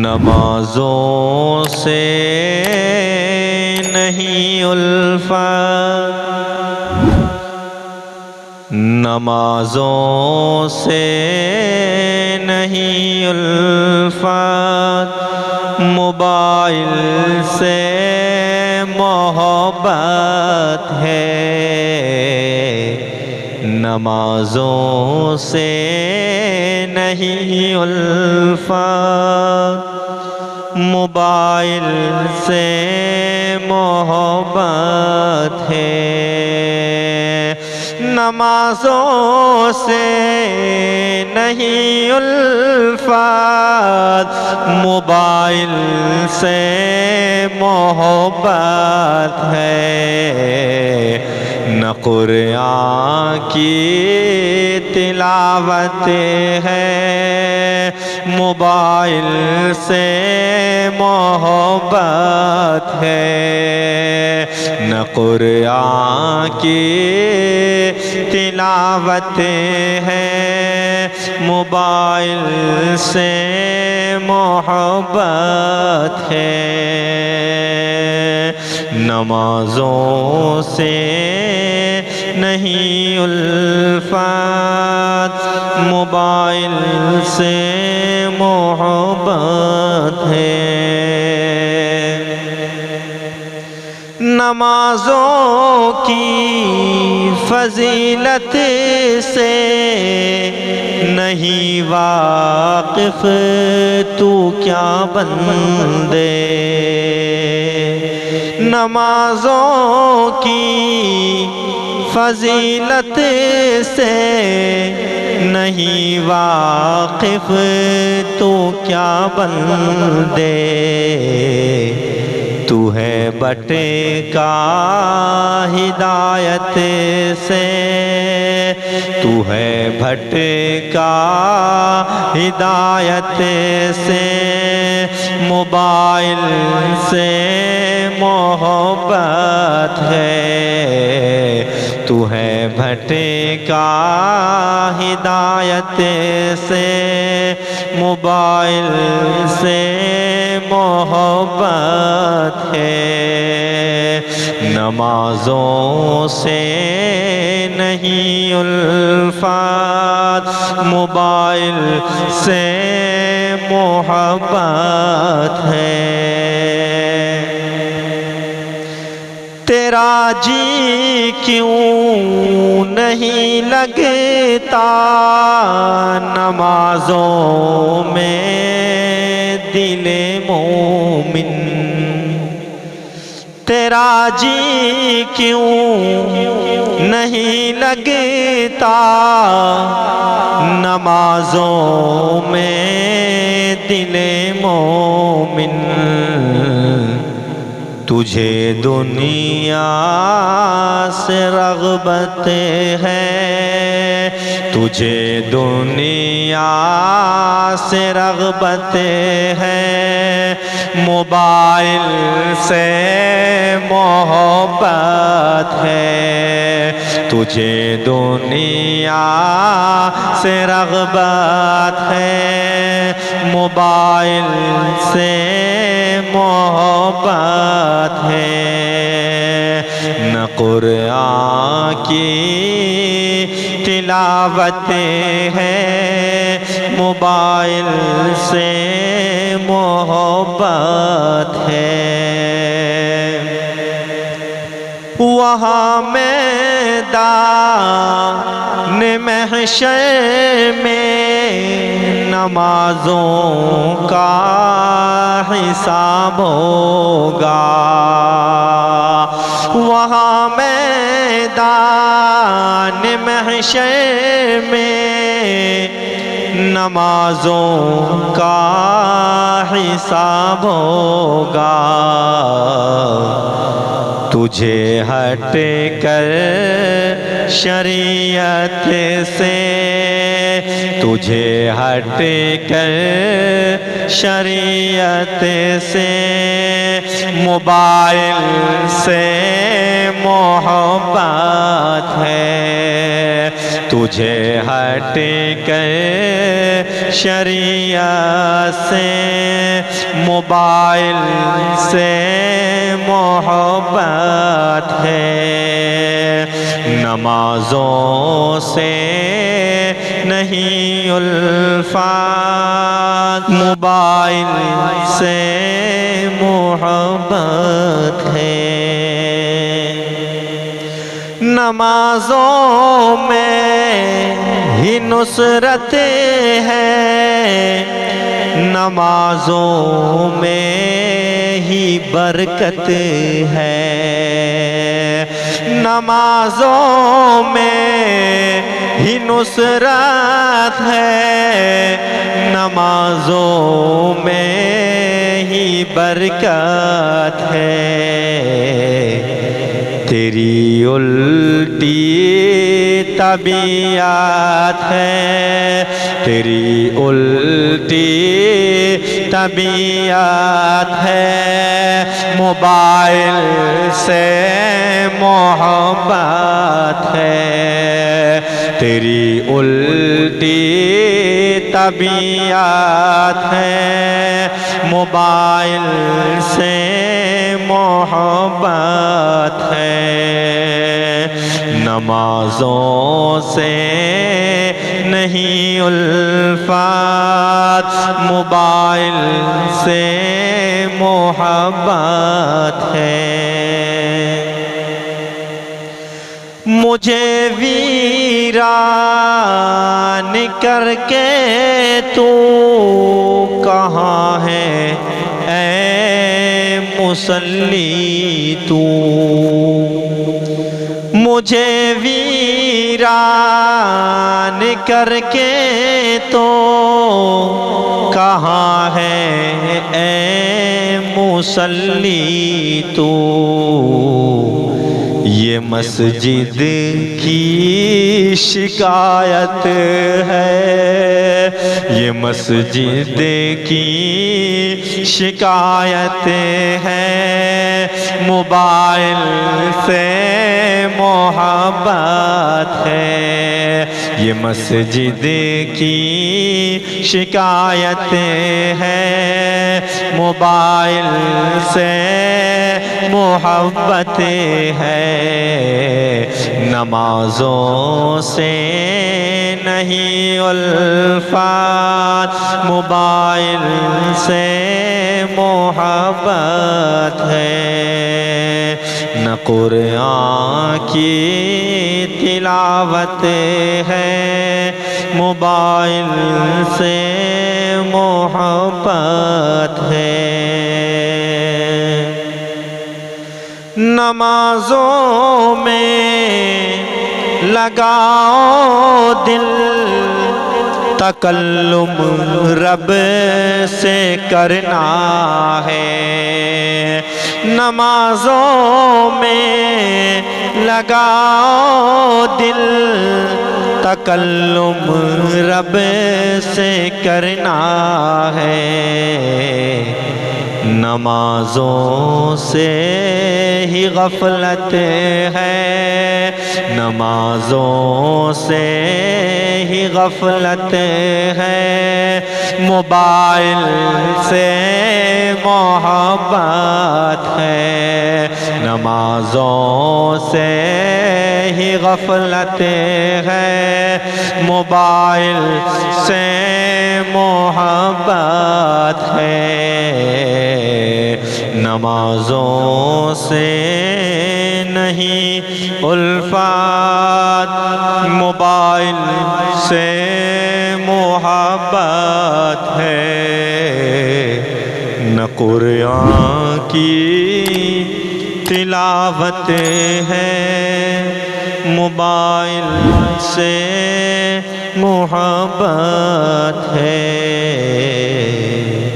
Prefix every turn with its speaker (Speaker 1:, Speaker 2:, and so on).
Speaker 1: نمازوں سے نہیں الفت، نمازوں سے نہیں الفت، موبائل سے محبت ہے۔ نمازوں سے نہیں الفت، موبائل سے محبت ہے۔ نمازوں سے نہیں الفت، موبائل سے محبت ہے۔ نہ قرآن کی تلاوت ہے، موبائل سے محبت ہے۔ نہ قرآن کی تلاوت ہے، موبائل سے محبت ہے۔ نمازوں سے نہیں الفت، موبائل سے محبت ہے۔ نمازوں کی فضیلت سے نہیں واقف تو کیا بندے، نمازوں کی فضیلت سے نہیں واقف تو کیا بندے۔ تو ہے بٹے کا ہدایت سے، تو ہے بھٹے کا ہدایت سے، موبائل سے محبت ہے۔ تو ہے بھٹے کا ہدایت سے، موبائل سے محبت ہے۔ نمازوں سے نہیں الفت، موبائل سے محبت ہے۔ تیرا جی کیوں نہیں لگتا نمازوں میں دل مومن، تیرا جی کیوں نہیں لگتا نمازوں میں دل مومن۔ تجھے دنیا سے رغبت ہے، تجھے دنیا سے رغبت ہے، موبائل سے محبت ہے۔ تجھے دنیا سے رغبت ہے، موبائل سے محبت ہے۔ نہ قرآن کی تلاوت ہے، موبائل سے محبت ہے۔ وہاں میدان محشر میں نمازوں کا حساب ہوگا، وہاں میدان محشر میں نمازوں کا حساب ہوگا۔ تجھے ہٹ کر شریعت سے، تجھے ہٹ کر شریعت سے، موبائل سے محبت ہے۔ تجھے ہٹ کر شریعت سے موبائل سے محبت ہے، نمازوں سے نہیں الفت، موبائل سے محبت ہے۔ نمازوں میں ہی نصرت ہے، نمازوں میں ہی برکت ہے، نمازوں میں ہی نصرت ہے، نمازوں میں ہی برکت ہے۔ تیری الٹی طبیعت ہے، تیری الٹی طبیعت ہے، موبائل سے محبت ہے، تیری الٹی طبیعت ہے، موبائل سے محبت ہے۔ نمازوں سے نہیں الفت، موبائل سے محبت ہے۔ مجھے ویران کر کے تو کہاں ہے اے مصلی تو، مجھے ویران کر کے تو کہاں ہے اے مصلی تو، یہ مسجد کی شکایت ہے، یہ مسجد کی شکایت ہے، موبائل سے محبت ہے، یہ مسجد کی شکایت ہے، موبائل سے محبت ہے۔ نمازوں سے نہیں الفت، موبائل سے محبت ہے۔ نہ قرآن کی تلاوت ہے، موبائل سے محبت ہے۔ نمازوں میں لگاؤ دل، تکلم رب سے کرنا ہے، نمازوں میں لگاؤ دل، تکلم رب سے کرنا ہے، نمازوں سے ہی غفلت ہے، نمازوں سے ہی غفلت ہے، موبائل سے محبت ہے، نمازوں سے ہی غفلت ہے، موبائل سے محبت ہے۔ نمازوں سے نہیں الفت، موبائل سے محبت ہے۔ نہ قرآن کی تلاوت ہے، موبائل سے محبت ہے۔